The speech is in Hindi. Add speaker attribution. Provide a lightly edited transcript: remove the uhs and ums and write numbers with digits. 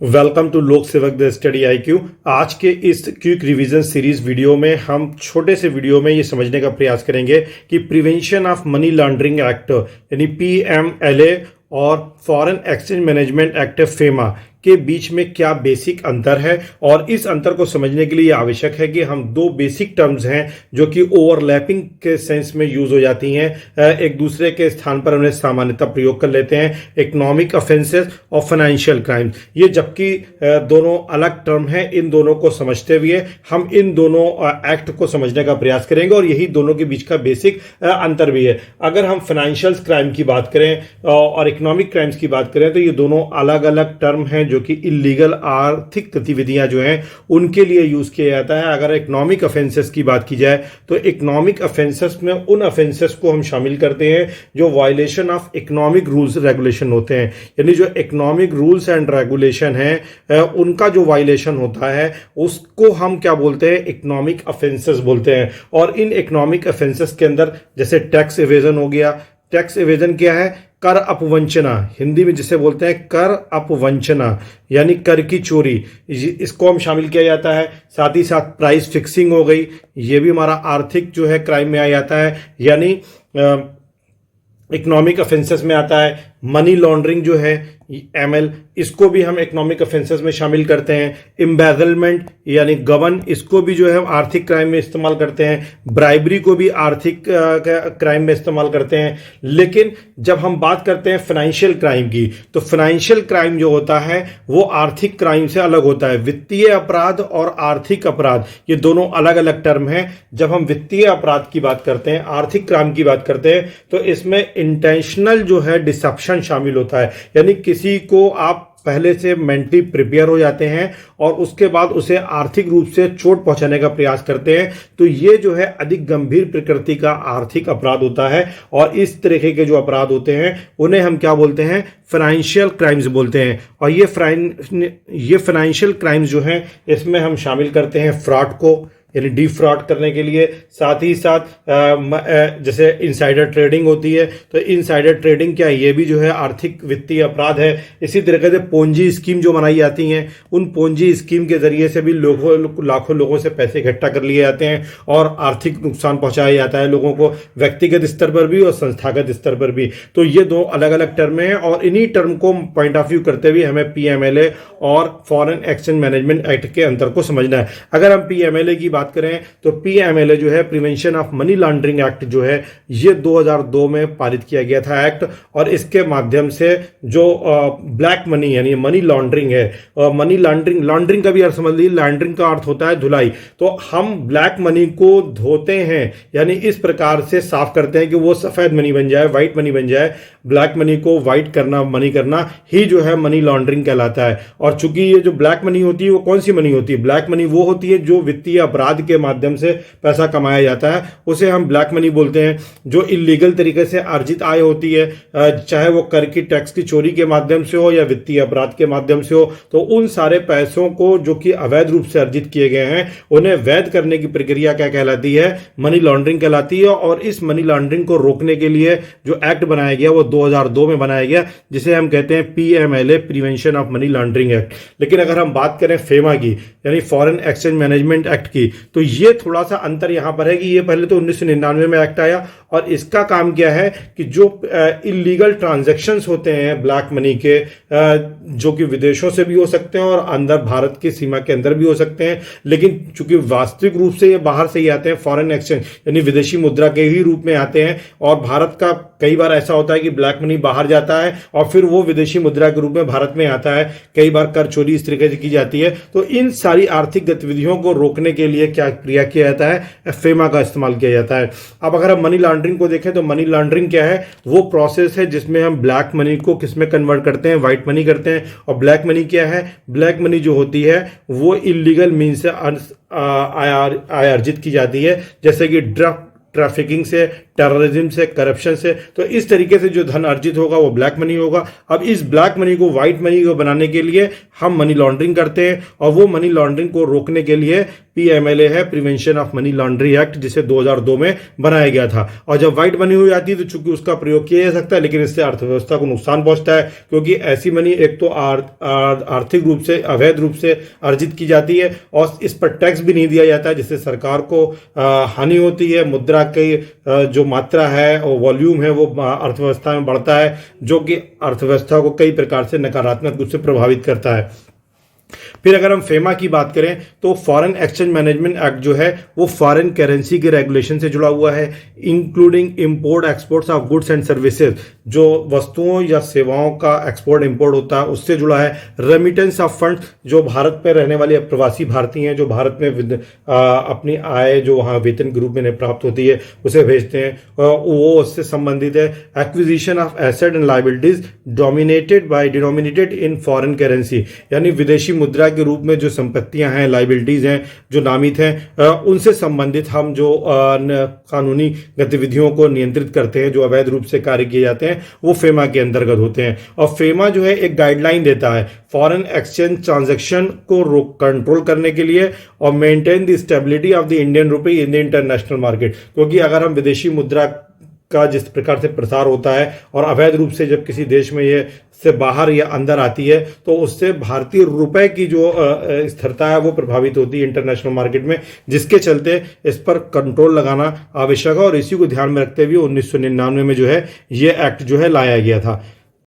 Speaker 1: वेलकम टू लोक सेवक द स्टडी IQ। आज के इस क्विक रिवीजन सीरीज वीडियो में हम छोटे से वीडियो में ये समझने का प्रयास करेंगे कि prevention of money laundering act यानी PMLA और foreign exchange management act FEMA के बीच में क्या बेसिक अंतर है, और इस अंतर को समझने के लिए आवश्यक है कि हम दो बेसिक टर्म्स हैं जो कि ओवरलैपिंग के सेंस में यूज हो जाती हैं, एक दूसरे के स्थान पर उन्हें सामान्यतः प्रयोग कर लेते हैं, इकोनॉमिक ऑफेंसेस और फाइनेंशियल क्राइम्स। ये जबकि दोनों अलग टर्म हैं, इन दोनों को समझते हुए हम इन दोनों एक्ट को समझने का प्रयास करेंगे और यही दोनों के बीच का बेसिक अंतर भी है। अगर हम फाइनेंशियल क्राइम की बात करें और इकोनॉमिक क्राइम्स की बात करें तो ये दोनों अलग अलग टर्म हैं जो कि इलीगल आर्थिक गतिविधियां जो हैं उनके लिए यूज किया जाता है। अगर इकोनॉमिक ऑफेंसेस की बात की जाए तो इकोनॉमिक ऑफेंसेस में उन ऑफेंसेस को हम शामिल करते हैं जो violation of economic rules regulation होते हैं, यानी जो इकोनॉमिक रूल्स एंड रेगुलेशन है उनका जो वायलेशन होता है उसको हम क्या बोलते हैं, इकोनॉमिक ऑफेंसेस बोलते हैं। और इन इकोनॉमिक ऑफेंसेस के अंदर जैसे टैक्स एवेजन हो गया। टैक्स एवेजन क्या है? कर अपवंचना, हिंदी में जिसे बोलते हैं कर अपवंचना यानी कर की चोरी, इसको हम शामिल किया जाता है। साथ ही साथ प्राइस फिक्सिंग हो गई, ये भी हमारा आर्थिक जो है क्राइम में आ जाता है, यानी इकोनॉमिक ऑफेंसेस में आता है। मनी लॉन्ड्रिंग जो है ML, इसको भी हम इकोनॉमिक ऑफेंसेस में शामिल करते हैं। एम्बेजलमेंट यानी गबन, इसको भी जो है हम आर्थिक क्राइम में इस्तेमाल करते हैं। ब्राइबरी को भी आर्थिक क्राइम में इस्तेमाल करते हैं। लेकिन जब हम बात करते हैं फाइनेंशियल क्राइम की, तो फाइनेंशियल क्राइम जो होता है वो आर्थिक क्राइम से अलग होता है। वित्तीय अपराध और आर्थिक अपराध ये दोनों अलग अलग टर्म हैं। जब हम वित्तीय अपराध की बात करते हैं, आर्थिक क्राइम की बात करते हैं, तो इसमें इंटेंशनल जो है डिसेप्शन शामिल होता है, यानी किसी को आप पहले से मेंटली प्रिपेयर हो जाते हैं और उसके बाद उसे आर्थिक रूप से चोट पहुंचाने का प्रयास करते हैं, तो ये जो है अधिक गंभीर प्रकृति का आर्थिक अपराध होता है। और इस तरीके के जो अपराध होते हैं उन्हें हम क्या बोलते हैं, फाइनेंशियल क्राइम्स बोलते हैं। और ये फाइनेंशियल क्राइम्स जो हैं इसमें हम शामिल करते हैं फ्रॉड को, यानी डिफ्रॉड करने के लिए। साथ ही साथ जैसे इनसाइडर ट्रेडिंग होती है, तो इनसाइडर ट्रेडिंग क्या है, ये भी जो है आर्थिक वित्तीय अपराध है। इसी तरीके से पोंजी स्कीम जो बनाई जाती हैं, उन पोंजी स्कीम के जरिए से भी लाखों लोगों से पैसे इकट्ठा कर लिए जाते हैं और आर्थिक नुकसान पहुंचाया जाता है लोगों को, व्यक्तिगत स्तर पर भी और संस्थागत स्तर पर भी। तो ये दो अलग अलग टर्म हैं और इन्हीं टर्म को पॉइंट ऑफ व्यू करते हुए हमें PMLA और फॉरेन एक्सचेंज मैनेजमेंट एक्ट के अंतर को समझना है। अगर हम PMLA की बात करें तो PMLA जो है prevention of money laundering act जो है ये 2002 में पारित किया गया था एक्ट, और इसके माध्यम से जो ब्लैक मनी यानी मनी लॉन्ड्रिंग है, मनी लॉन्ड्रिंग का भी अर्थ समझ लीजिए, लॉन्ड्रिंग का अर्थ होता है धुलाई। तो हम ब्लैक मनी को धोते हैं, यानी इस प्रकार से साफ करते हैं कि वो सफेद मनी बन जाए, व्हाइट मनी बन जाए। ब्लैक मनी को व्हाइट करना, मनी करना ही जो है मनी लॉन्ड्रिंग कहलाता है। और चूंकि ये जो ब्लैक मनी होती है वो कौन सी मनी होती है? ब्लैक मनी वो होती है जो वित्तीय अपराध के माध्यम से पैसा कमाया जाता है, उसे हम ब्लैक मनी बोलते हैं। जो इलीगल तरीके से अर्जित आय होती है, चाहे वो कर की टैक्स की चोरी के माध्यम से हो या वित्तीय अपराध के माध्यम से हो, तो उन सारे पैसों को जो कि अवैध रूप से अर्जित किए गए हैं उन्हें वैध करने की प्रक्रिया क्या कहलाती है? मनी लॉन्ड्रिंग कहलाती है। और इस मनी लॉन्ड्रिंग को रोकने के लिए जो एक्ट बनाया गया वो 2002 में बनाया गया, जिसे हम कहते हैं PMLA prevention of money laundering act. लेकिन अगर हम बात करें फेमा की यानी फॉरेन एक्सचेंज मैनेजमेंट एक्ट की, तो ये थोड़ा सा अंतर यहां पर है कि ये पहले तो 1999 में एक्ट आया और इसका काम क्या है कि जो इलीगल ट्रांजैक्शंस होते हैं ब्लैक मनी के, जो कि विदेशों से भी हो सकते हैं और अंदर भारत की सीमा के अंदर भी हो सकते हैं, लेकिन चूंकि वास्तविक रूप से ये बाहर से ही आते हैं, फॉरेन एक्सचेंज यानी विदेशी मुद्रा के ही रूप में आते हैं। और भारत का कई बार ऐसा होता है कि ब्लैक मनी बाहर जाता है और फिर वो विदेशी मुद्रा के रूप में भारत में आता है। कई बार कर चोरी इस तरीके से की जाती है। तो इन सारी आर्थिक गतिविधियों को रोकने के लिए क्या क्रिया किया जाता है? फेमा का इस्तेमाल किया जाता है। अब अगर हम मनी लॉन्ड्रिंग को देखें तो मनी लॉन्ड्रिंग क्या है? वो प्रोसेस है जिसमें हम ब्लैक मनी को किसमें कन्वर्ट करते हैं? व्हाइट मनी करते हैं। और ब्लैक मनी क्या है? ब्लैक मनी जो होती है वो इलीगल मीन से आय अर्जित की जाती है, जैसे कि ड्रग ट्रैफिकिंग से, टेररिज्म से, करप्शन से। तो इस तरीके से जो धन अर्जित होगा वो ब्लैक मनी होगा। अब इस ब्लैक मनी को व्हाइट मनी को बनाने के लिए हम मनी लॉन्ड्रिंग करते हैं और वो मनी लॉन्ड्रिंग को रोकने के लिए PMLA है, prevention of money laundering act, जिसे 2002 में बनाया गया था। और जब व्हाइट मनी हो जाती है तो चूंकि उसका प्रयोग किया जा सकता है, लेकिन इससे अर्थव्यवस्था को नुकसान पहुंचता है, क्योंकि ऐसी मनी एक तो आर्थिक रूप से अवैध रूप से अर्जित की जाती है और इस पर टैक्स भी नहीं दिया जाता है, जिससे सरकार को हानि होती है। मुद्रा की जो मात्रा है और वॉल्यूम है वो अर्थव्यवस्था में बढ़ता है, जो कि अर्थव्यवस्था को कई प्रकार से नकारात्मक रूप से प्रभावित करता है। फिर अगर हम फेमा की बात करें तो फॉरेन एक्सचेंज मैनेजमेंट एक्ट जो है वो फॉरेन करेंसी के रेगुलेशन से जुड़ा हुआ है, including import exports of goods and services, जो वस्तुओं या सेवाओं का एक्सपोर्ट इंपोर्ट होता है उससे जुड़ा है। रेमिटेंस ऑफ फंड, जो भारत में रहने वाले प्रवासी भारतीय हैं जो भारत में अपनी आय जो वहाँ वेतन के रूप में प्राप्त होती है उसे भेजते हैं, वो उससे संबंधित है। Acquisition of asset and liabilities denominated in foreign currency, यानी विदेशी मुद्रा के रूप में जो संपत्तियां हैं, लायबिलिटीज हैं जो नामित हैं, उनसे संबंधित हम जो कानूनी गतिविधियों को नियंत्रित करते हैं, जो अवैध रूप से कार्य किए जाते हैं, वो फेमा के अंतर्गत होते हैं। और फेमा जो है एक गाइडलाइन देता है फॉरेन एक्सचेंज ट्रांजैक्शन को कंट्रोल करने के लिए और maintain the stability of the Indian rupee in the international market, क्योंकि अगर हम विदेशी मुद्रा का जिस प्रकार से प्रसार होता है और अवैध रूप से जब किसी देश में ये से बाहर या अंदर आती है तो उससे भारतीय रुपए की जो स्थिरता है वो प्रभावित होती है इंटरनेशनल मार्केट में, जिसके चलते इस पर कंट्रोल लगाना आवश्यक है। और इसी को ध्यान में रखते हुए 1999 में जो है ये एक्ट जो है लाया गया था।